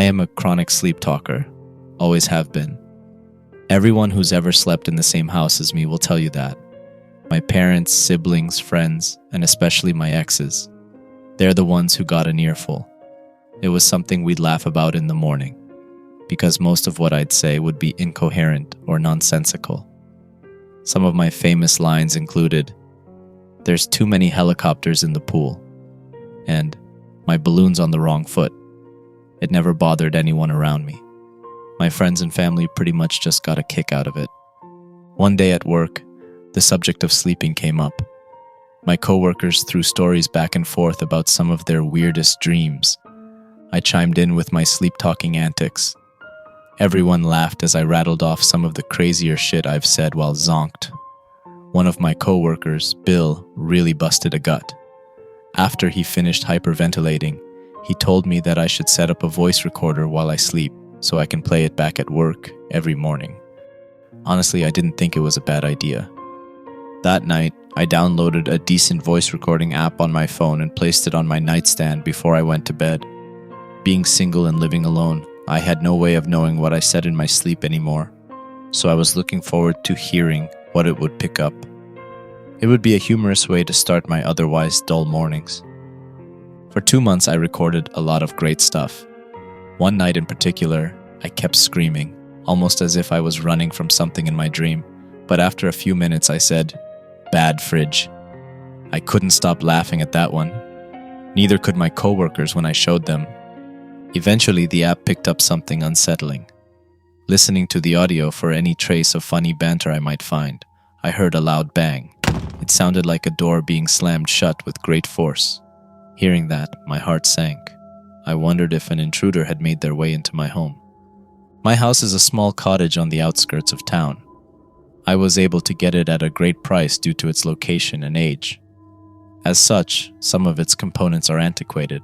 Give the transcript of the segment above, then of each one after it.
am a chronic sleep talker, always have been. Everyone who's ever slept in the same house as me will tell you that. My parents, siblings, friends, and especially my exes. They're the ones who got an earful. It was something we'd laugh about in the morning, because most of what I'd say would be incoherent or nonsensical. Some of my famous lines included, "There's too many helicopters in the pool," and "My balloon's on the wrong foot." It never bothered anyone around me. My friends and family pretty much just got a kick out of it. One day at work, the subject of sleeping came up. My coworkers threw stories back and forth about some of their weirdest dreams. I chimed in with my sleep-talking antics. Everyone laughed as I rattled off some of the crazier shit I've said while zonked. One of my coworkers, Bill, really busted a gut. After he finished hyperventilating, he told me that I should set up a voice recorder while I sleep so I can play it back at work every morning. Honestly, I didn't think it was a bad idea. That night, I downloaded a decent voice recording app on my phone and placed it on my nightstand before I went to bed. Being single and living alone, I had no way of knowing what I said in my sleep anymore, so I was looking forward to hearing what it would pick up. It would be a humorous way to start my otherwise dull mornings. For 2 months, I recorded a lot of great stuff. One night in particular, I kept screaming, almost as if I was running from something in my dream, but after a few minutes I said, "Bad fridge." I couldn't stop laughing at that one. Neither could my coworkers when I showed them. Eventually, the app picked up something unsettling. Listening to the audio for any trace of funny banter I might find, I heard a loud bang. It sounded like a door being slammed shut with great force. Hearing that, my heart sank. I wondered if an intruder had made their way into my home. My house is a small cottage on the outskirts of town. I was able to get it at a great price due to its location and age. As such, some of its components are antiquated.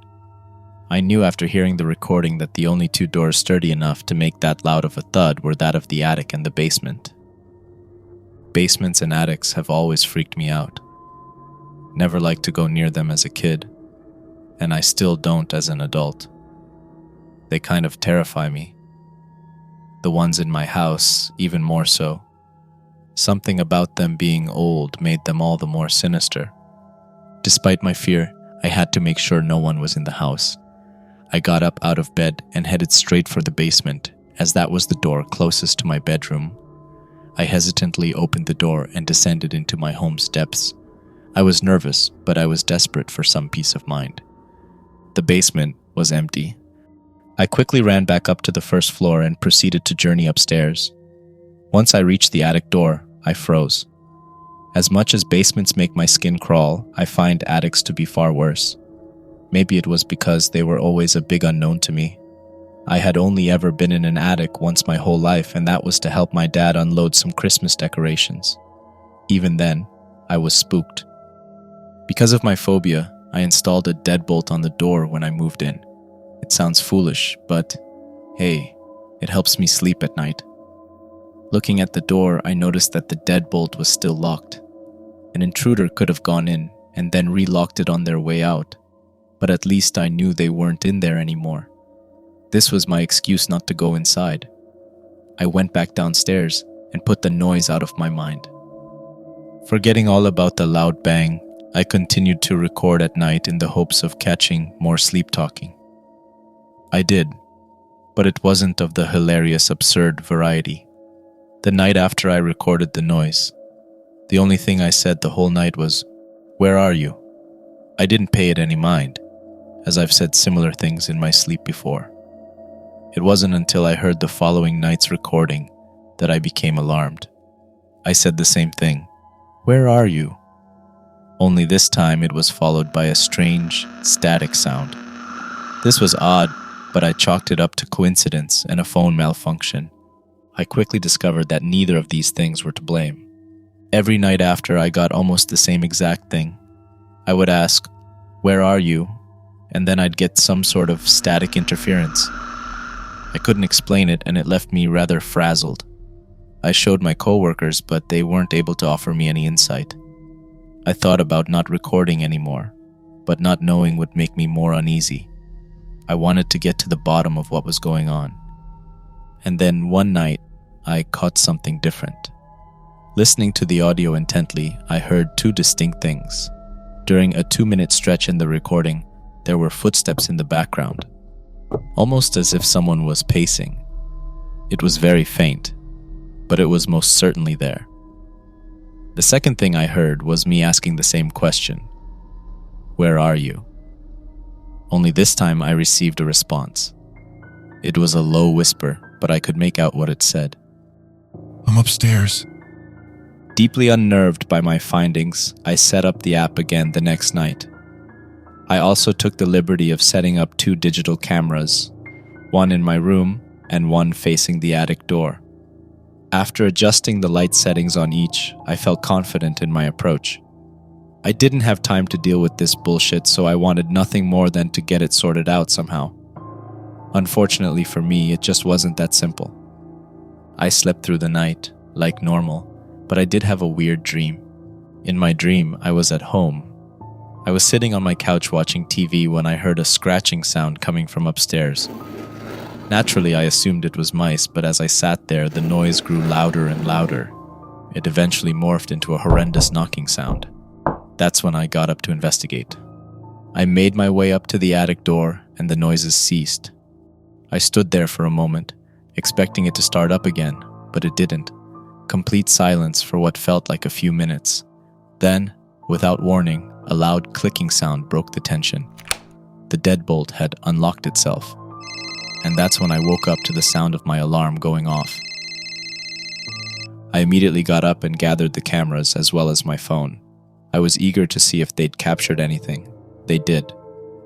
I knew after hearing the recording that the only 2 doors sturdy enough to make that loud of a thud were that of the attic and the basement. Basements and attics have always freaked me out. Never liked to go near them as a kid, and I still don't as an adult. They kind of terrify me. The ones in my house, even more so. Something about them being old made them all the more sinister. Despite my fear, I had to make sure no one was in the house. I got up out of bed and headed straight for the basement, as that was the door closest to my bedroom. I hesitantly opened the door and descended into my home's depths. I was nervous, but I was desperate for some peace of mind. The basement was empty. I quickly ran back up to the first floor and proceeded to journey upstairs. Once I reached the attic door, I froze. As much as basements make my skin crawl, I find attics to be far worse. Maybe it was because they were always a big unknown to me. I had only ever been in an attic once my whole life, and that was to help my dad unload some Christmas decorations. Even then, I was spooked. Because of my phobia, I installed a deadbolt on the door when I moved in. It sounds foolish, but hey, it helps me sleep at night. Looking at the door, I noticed that the deadbolt was still locked. An intruder could have gone in and then relocked it on their way out, but at least I knew they weren't in there anymore. This was my excuse not to go inside. I went back downstairs and put the noise out of my mind. Forgetting all about the loud bang, I continued to record at night in the hopes of catching more sleep talking. I did, but it wasn't of the hilarious, absurd variety. The night after I recorded the noise, the only thing I said the whole night was, "Where are you?" I didn't pay it any mind, as I've said similar things in my sleep before. It wasn't until I heard the following night's recording that I became alarmed. I said the same thing, "Where are you?" Only this time it was followed by a strange, static sound. This was odd, but I chalked it up to coincidence and a phone malfunction. I quickly discovered that neither of these things were to blame. Every night after, I got almost the same exact thing. I would ask, "Where are you?" and then I'd get some sort of static interference. I couldn't explain it, and it left me rather frazzled. I showed my coworkers, but they weren't able to offer me any insight. I thought about not recording anymore, but not knowing would make me more uneasy. I wanted to get to the bottom of what was going on. And then one night, I caught something different. Listening to the audio intently, I heard two distinct things. During a 2-minute stretch in the recording, there were footsteps in the background, almost as if someone was pacing. It was very faint, but it was most certainly there. The second thing I heard was me asking the same question. Where are you? Only this time I received a response. It was a low whisper, but I could make out what it said. I'm upstairs. Deeply unnerved by my findings, I set up the app again the next night. I also took the liberty of setting up 2 digital cameras, one in my room and one facing the attic door. After adjusting the light settings on each, I felt confident in my approach. I didn't have time to deal with this bullshit, so I wanted nothing more than to get it sorted out somehow. Unfortunately for me, it just wasn't that simple. I slept through the night, like normal, but I did have a weird dream. In my dream, I was at home. I was sitting on my couch watching TV when I heard a scratching sound coming from upstairs. Naturally, I assumed it was mice, but as I sat there, the noise grew louder and louder. It eventually morphed into a horrendous knocking sound. That's when I got up to investigate. I made my way up to the attic door, and the noises ceased. I stood there for a moment, expecting it to start up again, but it didn't. Complete silence for what felt like a few minutes. Then, without warning, a loud clicking sound broke the tension. The deadbolt had unlocked itself, and that's when I woke up to the sound of my alarm going off. I immediately got up and gathered the cameras as well as my phone. I was eager to see if they'd captured anything. They did,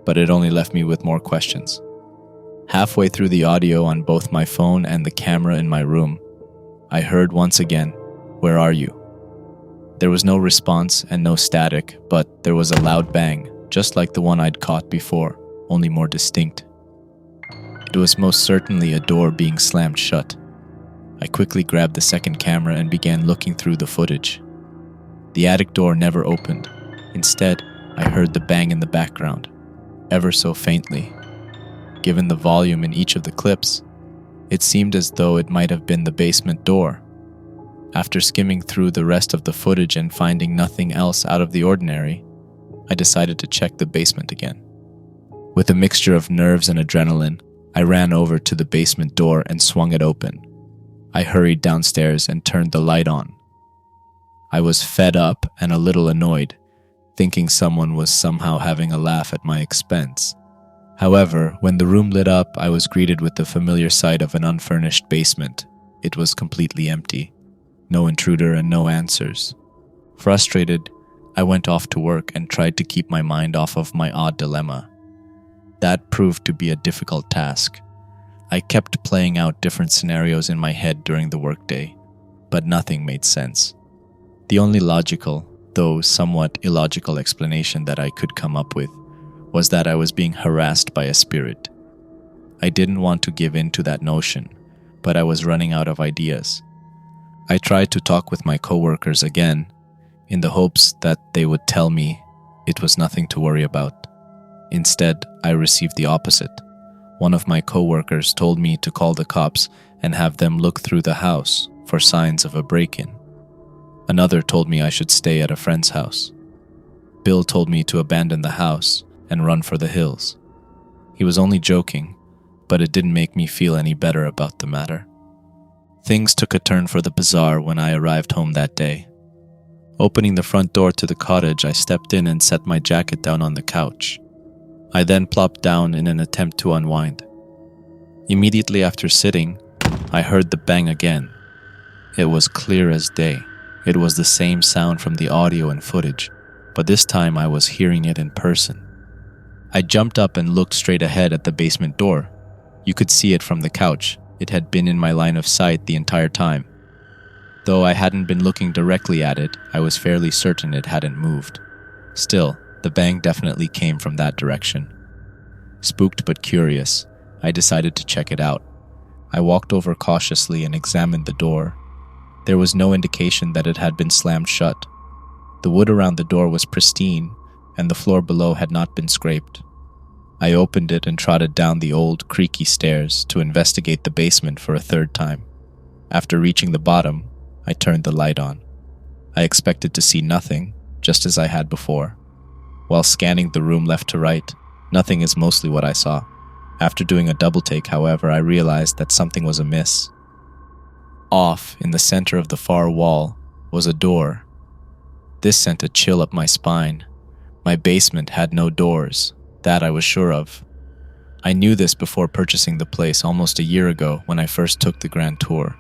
but it only left me with more questions. Halfway through the audio on both my phone and the camera in my room, I heard once again, "Where are you?" There was no response and no static, but there was a loud bang, just like the one I'd caught before, only more distinct. It was most certainly a door being slammed shut. I quickly grabbed the second camera and began looking through the footage. The attic door never opened. Instead, I heard the bang in the background, ever so faintly. Given the volume in each of the clips, it seemed as though it might have been the basement door. After skimming through the rest of the footage and finding nothing else out of the ordinary, I decided to check the basement again. With a mixture of nerves and adrenaline, I ran over to the basement door and swung it open. I hurried downstairs and turned the light on. I was fed up and a little annoyed, thinking someone was somehow having a laugh at my expense. However, when the room lit up, I was greeted with the familiar sight of an unfurnished basement. It was completely empty. No intruder and no answers. Frustrated, I went off to work and tried to keep my mind off of my odd dilemma. That proved to be a difficult task. I kept playing out different scenarios in my head during the workday, but nothing made sense. The only logical, though somewhat illogical explanation that I could come up with was that I was being harassed by a spirit. I didn't want to give in to that notion, but I was running out of ideas. I tried to talk with my coworkers again, in the hopes that they would tell me it was nothing to worry about. Instead, I received the opposite. One of my coworkers told me to call the cops and have them look through the house for signs of a break-in. Another told me I should stay at a friend's house. Bill told me to abandon the house and run for the hills. He was only joking, but it didn't make me feel any better about the matter. Things took a turn for the bizarre when I arrived home that day. Opening the front door to the cottage, I stepped in and set my jacket down on the couch. I then plopped down in an attempt to unwind. Immediately after sitting, I heard the bang again. It was clear as day. It was the same sound from the audio and footage, but this time I was hearing it in person. I jumped up and looked straight ahead at the basement door. You could see it from the couch. It had been in my line of sight the entire time. Though I hadn't been looking directly at it, I was fairly certain it hadn't moved. Still, the bang definitely came from that direction. Spooked but curious, I decided to check it out. I walked over cautiously and examined the door. There was no indication that it had been slammed shut. The wood around the door was pristine, and the floor below had not been scraped. I opened it and trotted down the old, creaky stairs to investigate the basement for a third time. After reaching the bottom, I turned the light on. I expected to see nothing, just as I had before. While scanning the room left to right, nothing is mostly what I saw. After doing a double take, however, I realized that something was amiss. Off, in the center of the far wall, was a door. This sent a chill up my spine. My basement had no doors, that I was sure of. I knew this before purchasing the place almost a year ago when I first took the grand tour.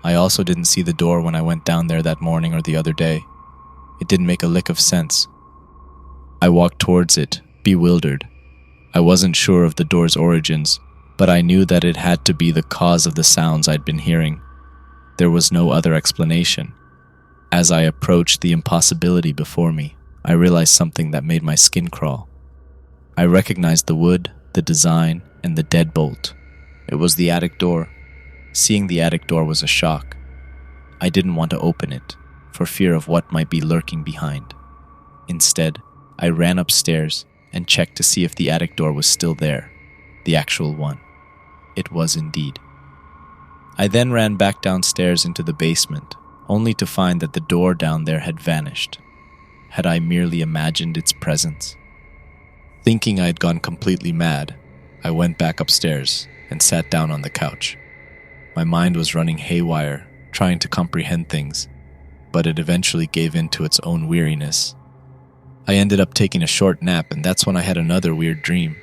I also didn't see the door when I went down there that morning or the other day. It didn't make a lick of sense. I walked towards it, bewildered. I wasn't sure of the door's origins, but I knew that it had to be the cause of the sounds I'd been hearing. There was no other explanation. As I approached the impossibility before me, I realized something that made my skin crawl. I recognized the wood, the design, and the deadbolt. It was the attic door. Seeing the attic door was a shock. I didn't want to open it, for fear of what might be lurking behind. Instead, I ran upstairs and checked to see if the attic door was still there, the actual one. It was indeed. I then ran back downstairs into the basement, only to find that the door down there had vanished. Had I merely imagined its presence? Thinking I had gone completely mad, I went back upstairs and sat down on the couch. My mind was running haywire, trying to comprehend things, but it eventually gave in to its own weariness. I ended up taking a short nap, and that's when I had another weird dream.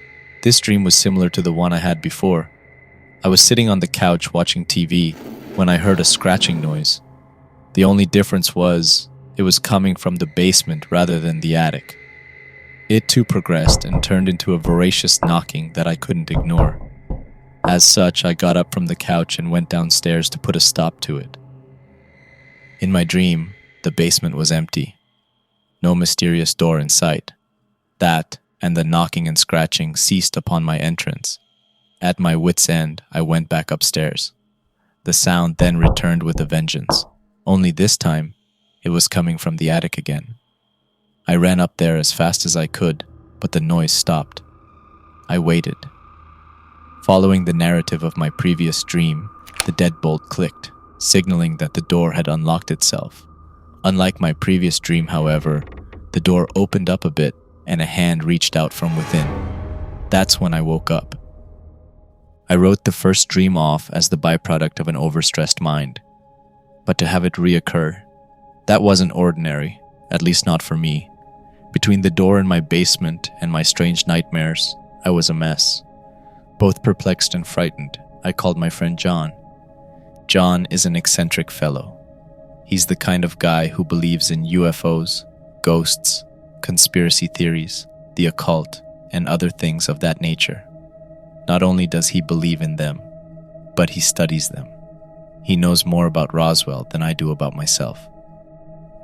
This dream was similar to the one I had before. I was sitting on the couch watching TV when I heard a scratching noise. The only difference was it was coming from the basement rather than the attic. It too progressed and turned into a voracious knocking that I couldn't ignore. As such, I got up from the couch and went downstairs to put a stop to it. In my dream, the basement was empty. No mysterious door in sight. That and the knocking and scratching ceased upon my entrance. At my wit's end, I went back upstairs. The sound then returned with a vengeance. Only this time, it was coming from the attic again. I ran up there as fast as I could, but the noise stopped. I waited. Following the narrative of my previous dream, the deadbolt clicked, signaling that the door had unlocked itself. Unlike my previous dream, however, the door opened up a bit and a hand reached out from within. That's when I woke up. I wrote the first dream off as the byproduct of an overstressed mind. But to have it reoccur, that wasn't ordinary, at least not for me. Between the door in my basement and my strange nightmares, I was a mess. Both perplexed and frightened, I called my friend John. John is an eccentric fellow. He's the kind of guy who believes in UFOs, ghosts, conspiracy theories, the occult, and other things of that nature. Not only does he believe in them, but he studies them. He knows more about Roswell than I do about myself.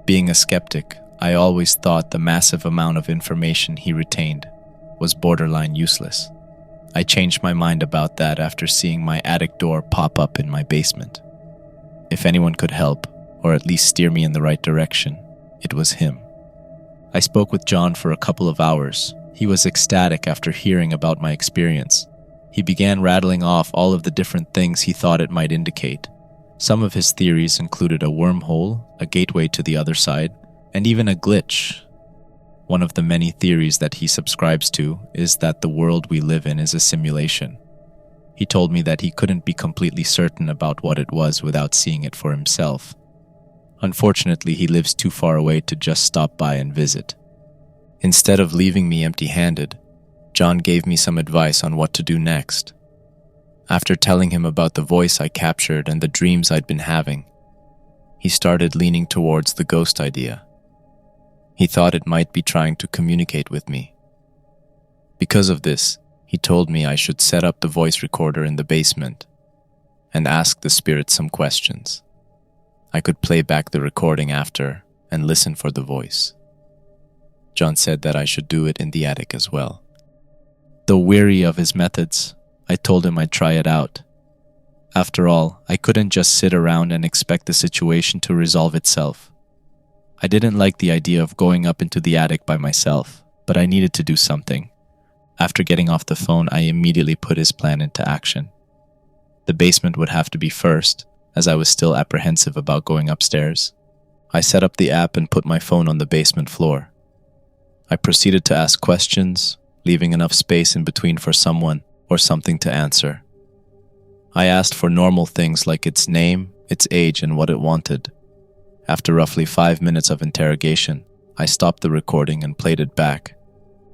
Being a skeptic, I always thought the massive amount of information he retained was borderline useless. I changed my mind about that after seeing my attic door pop up in my basement. If anyone could help, or at least steer me in the right direction, it was him. I spoke with John for a couple of hours. He was ecstatic after hearing about my experience. He began rattling off all of the different things he thought it might indicate. Some of his theories included a wormhole, a gateway to the other side, and even a glitch. One of the many theories that he subscribes to is that the world we live in is a simulation. He told me that he couldn't be completely certain about what it was without seeing it for himself. Unfortunately, he lives too far away to just stop by and visit. Instead of leaving me empty-handed, John gave me some advice on what to do next. After telling him about the voice I captured and the dreams I'd been having, he started leaning towards the ghost idea. He thought it might be trying to communicate with me. Because of this, he told me I should set up the voice recorder in the basement and ask the spirit some questions. I could play back the recording after and listen for the voice. John said that I should do it in the attic as well. Though weary of his methods, I told him I'd try it out. After all, I couldn't just sit around and expect the situation to resolve itself. I didn't like the idea of going up into the attic by myself, but I needed to do something. After getting off the phone, I immediately put his plan into action. The basement would have to be first, as I was still apprehensive about going upstairs. I set up the app and put my phone on the basement floor. I proceeded to ask questions, leaving enough space in between for someone or something to answer. I asked for normal things like its name, its age, and what it wanted. After roughly 5 minutes of interrogation, I stopped the recording and played it back.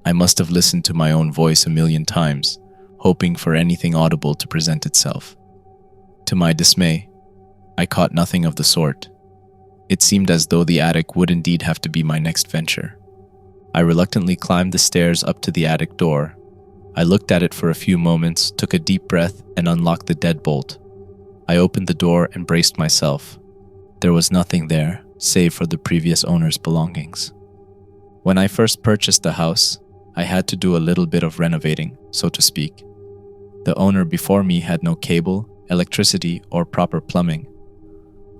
I must have listened to my own voice a million times, hoping for anything audible to present itself. To my dismay, I caught nothing of the sort. It seemed as though the attic would indeed have to be my next venture. I reluctantly climbed the stairs up to the attic door. I looked at it for a few moments, took a deep breath, and unlocked the deadbolt. I opened the door and braced myself. There was nothing there, save for the previous owner's belongings. When I first purchased the house, I had to do a little bit of renovating, so to speak. The owner before me had no cable, electricity, or proper plumbing.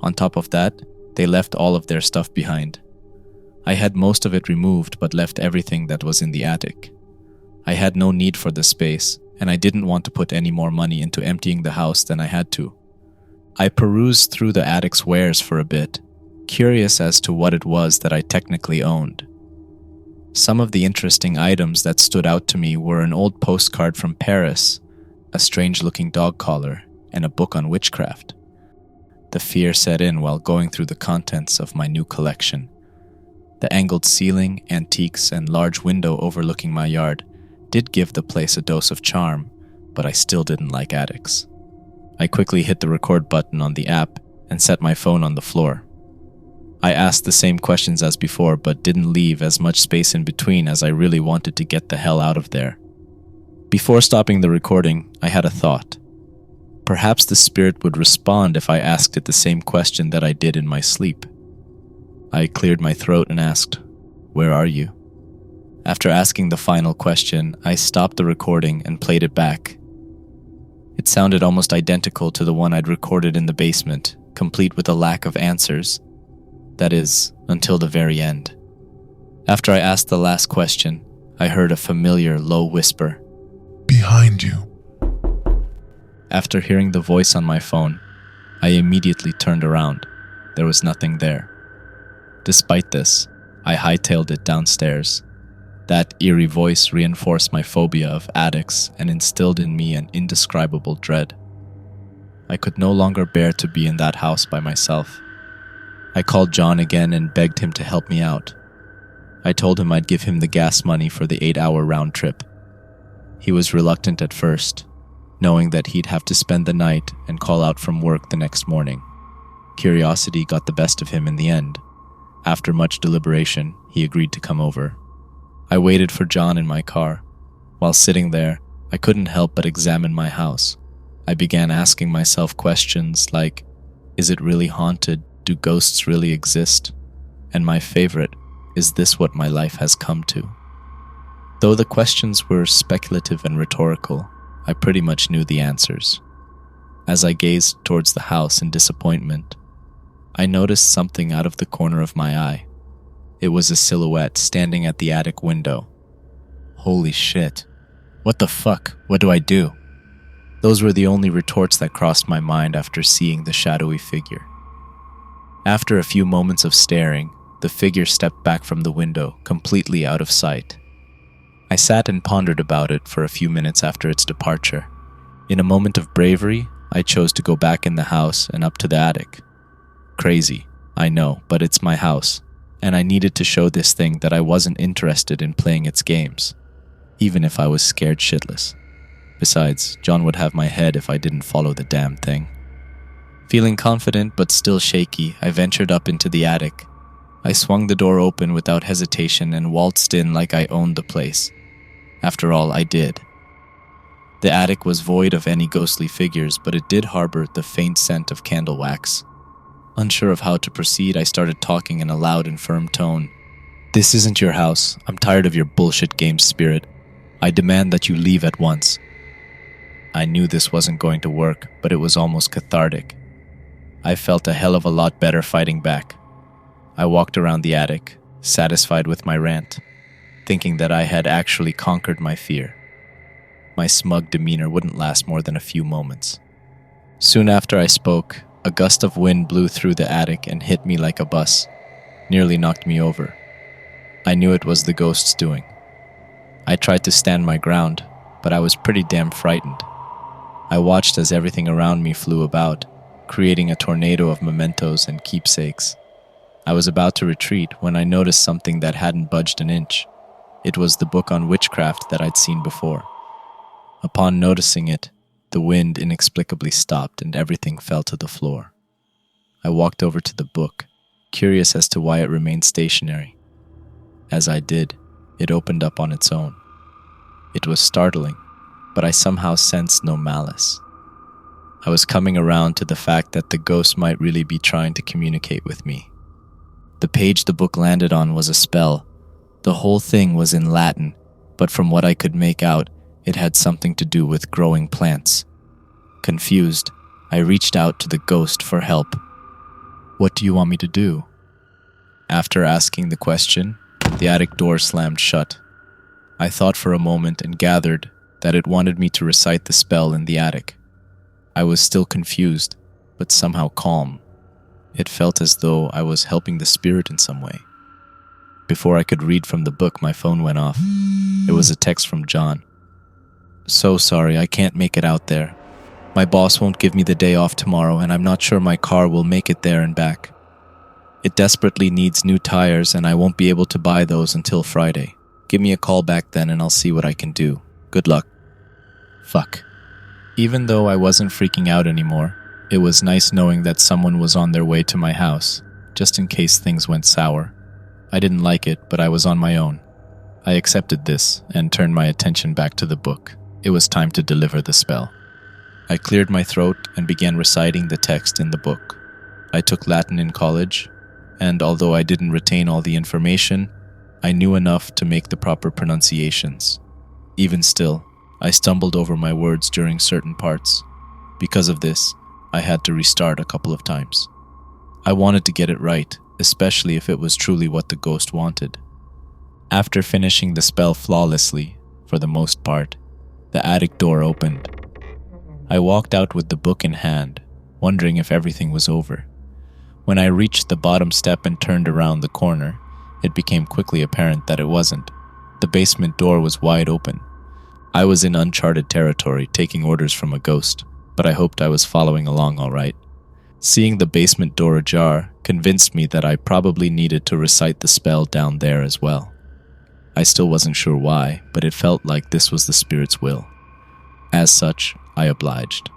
On top of that, they left all of their stuff behind. I had most of it removed but left everything that was in the attic. I had no need for the space, and I didn't want to put any more money into emptying the house than I had to. I perused through the attic's wares for a bit, curious as to what it was that I technically owned. Some of the interesting items that stood out to me were an old postcard from Paris, a strange-looking dog collar, and a book on witchcraft. The fear set in while going through the contents of my new collection. The angled ceiling, antiques, and large window overlooking my yard did give the place a dose of charm, but I still didn't like attics. I quickly hit the record button on the app and set my phone on the floor. I asked the same questions as before, but didn't leave as much space in between as I really wanted to get the hell out of there. Before stopping the recording, I had a thought. Perhaps the spirit would respond if I asked it the same question that I did in my sleep. I cleared my throat and asked, "Where are you?" After asking the final question, I stopped the recording and played it back. It sounded almost identical to the one I'd recorded in the basement, complete with a lack of answers. That is, until the very end. After I asked the last question, I heard a familiar low whisper. Behind you. After hearing the voice on my phone, I immediately turned around. There was nothing there. Despite this, I hightailed it downstairs. That eerie voice reinforced my phobia of attics and instilled in me an indescribable dread. I could no longer bear to be in that house by myself. I called John again and begged him to help me out. I told him I'd give him the gas money for the 8-hour round trip. He was reluctant at first, knowing that he'd have to spend the night and call out from work the next morning. Curiosity got the best of him in the end. After much deliberation, he agreed to come over. I waited for John in my car. While sitting there, I couldn't help but examine my house. I began asking myself questions like, is it really haunted? Do ghosts really exist? And my favorite, is this what my life has come to? Though the questions were speculative and rhetorical, I pretty much knew the answers. As I gazed towards the house in disappointment, I noticed something out of the corner of my eye. It was a silhouette standing at the attic window. Holy shit. What the fuck? What do I do? Those were the only retorts that crossed my mind after seeing the shadowy figure. After a few moments of staring, the figure stepped back from the window, completely out of sight. I sat and pondered about it for a few minutes after its departure. In a moment of bravery, I chose to go back in the house and up to the attic. Crazy, I know, but it's my house, and I needed to show this thing that I wasn't interested in playing its games, even if I was scared shitless. Besides, John would have my head if I didn't follow the damn thing. Feeling confident but still shaky, I ventured up into the attic. I swung the door open without hesitation and waltzed in like I owned the place. After all, I did. The attic was void of any ghostly figures, but it did harbor the faint scent of candle wax. Unsure of how to proceed, I started talking in a loud and firm tone. "This isn't your house. I'm tired of your bullshit games, spirit. I demand that you leave at once." I knew this wasn't going to work, but it was almost cathartic. I felt a hell of a lot better fighting back. I walked around the attic, satisfied with my rant, thinking that I had actually conquered my fear. my smug demeanor wouldn't last more than a few moments. Soon after I spoke, a gust of wind blew through the attic and hit me like a bus, nearly knocked me over. I knew it was the ghost's doing. I tried to stand my ground, but I was pretty damn frightened. I watched as everything around me flew about, creating a tornado of mementos and keepsakes. I was about to retreat when I noticed something that hadn't budged an inch. It was the book on witchcraft that I'd seen before. Upon noticing it, the wind inexplicably stopped and everything fell to the floor. I walked over to the book, curious as to why it remained stationary. As I did, it opened up on its own. It was startling, but I somehow sensed no malice. I was coming around to the fact that the ghost might really be trying to communicate with me. The page the book landed on was a spell. The whole thing was in Latin, but from what I could make out, it had something to do with growing plants. Confused, I reached out to the ghost for help. "What do you want me to do?" After asking the question, the attic door slammed shut. I thought for a moment and gathered that it wanted me to recite the spell in the attic. I was still confused, but somehow calm. It felt as though I was helping the spirit in some way. Before I could read from the book, my phone went off. It was a text from John. "So sorry, I can't make it out there. My boss won't give me the day off tomorrow, and I'm not sure my car will make it there and back. It desperately needs new tires, and I won't be able to buy those until Friday. Give me a call back then, and I'll see what I can do. Good luck." Fuck. Even though I wasn't freaking out anymore, it was nice knowing that someone was on their way to my house, just in case things went sour. I didn't like it, but I was on my own. I accepted this and turned my attention back to the book. It was time to deliver the spell. I cleared my throat and began reciting the text in the book. I took Latin in college, and although I didn't retain all the information, I knew enough to make the proper pronunciations. Even still, I stumbled over my words during certain parts. Because of this, I had to restart a couple of times. I wanted to get it right, especially if it was truly what the ghost wanted. After finishing the spell flawlessly, for the most part, the attic door opened. I walked out with the book in hand, wondering if everything was over. When I reached the bottom step and turned around the corner, it became quickly apparent that it wasn't. The basement door was wide open. I was in uncharted territory, taking orders from a ghost, but I hoped I was following along all right. Seeing the basement door ajar convinced me that I probably needed to recite the spell down there as well. I still wasn't sure why, but it felt like this was the spirit's will. As such, I obliged.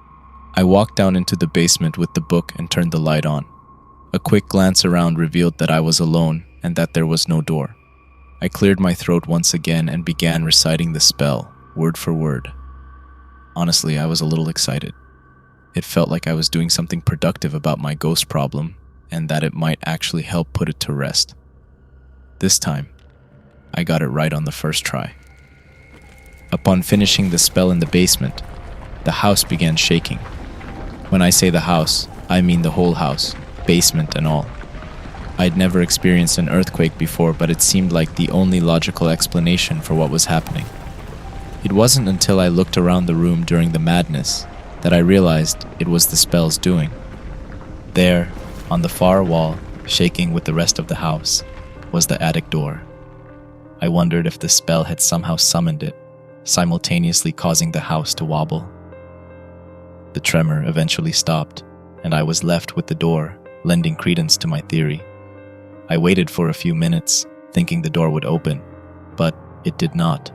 I walked down into the basement with the book and turned the light on. A quick glance around revealed that I was alone and that there was no door. I cleared my throat once again and began reciting the spell, word for word. Honestly, I was a little excited. It felt like I was doing something productive about my ghost problem, and that it might actually help put it to rest. This time, I got it right on the first try. Upon finishing the spell in the basement, the house began shaking. When I say the house, I mean the whole house, basement and all. I'd never experienced an earthquake before, but it seemed like the only logical explanation for what was happening. It wasn't until I looked around the room during the madness that I realized it was the spell's doing. There, on the far wall, shaking with the rest of the house, was the attic door. I wondered if the spell had somehow summoned it, simultaneously causing the house to wobble. The tremor eventually stopped, and I was left with the door, lending credence to my theory. I waited for a few minutes, thinking the door would open, but it did not.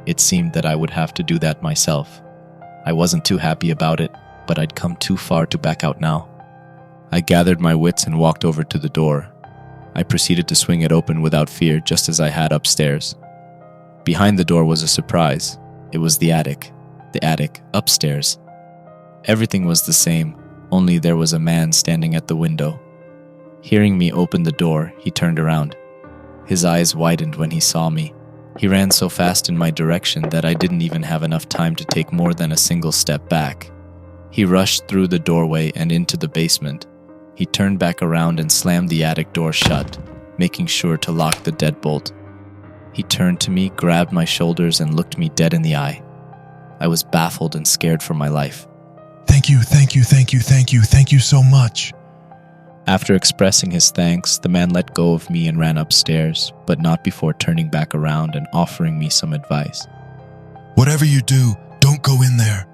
It seemed that I would have to do that myself. I wasn't too happy about it, but I'd come too far to back out now. I gathered my wits and walked over to the door. I proceeded to swing it open without fear, just as I had upstairs. Behind the door was a surprise. It was the attic upstairs. Everything was the same, only there was a man standing at the window. Hearing me open the door, he turned around. His eyes widened when he saw me. He ran so fast in my direction that I didn't even have enough time to take more than a single step back. He rushed through the doorway and into the basement. He turned back around and slammed the attic door shut, making sure to lock the deadbolt. He turned to me, grabbed my shoulders, and looked me dead in the eye. I was baffled and scared for my life. Thank you so much. After expressing his thanks, the man let go of me and ran upstairs, but not before turning back around and offering me some advice. Whatever you do, don't go in there.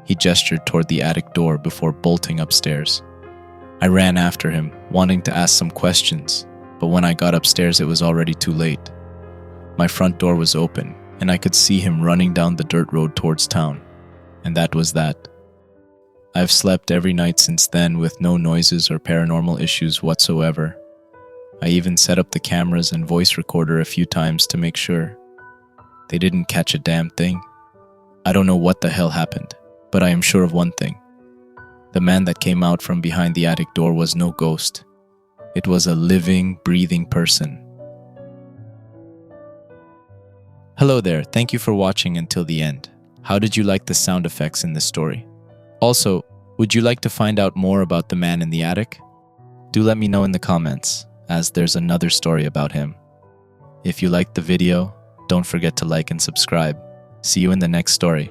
He gestured toward the attic door before bolting upstairs. I ran after him, wanting to ask some questions, but when I got upstairs it was already too late. My front door was open, and I could see him running down the dirt road towards town. And that was that. I've slept every night since then with no noises or paranormal issues whatsoever. I even set up the cameras and voice recorder a few times to make sure. They didn't catch a damn thing. I don't know what the hell happened, but I am sure of one thing. The man that came out from behind the attic door was no ghost. It was a living, breathing person. Hello there, thank you for watching until the end. How did you like the sound effects in this story? Also, would you like to find out more about the man in the attic? Do let me know in the comments, as there's another story about him. If you liked the video, don't forget to like and subscribe. See you in the next story.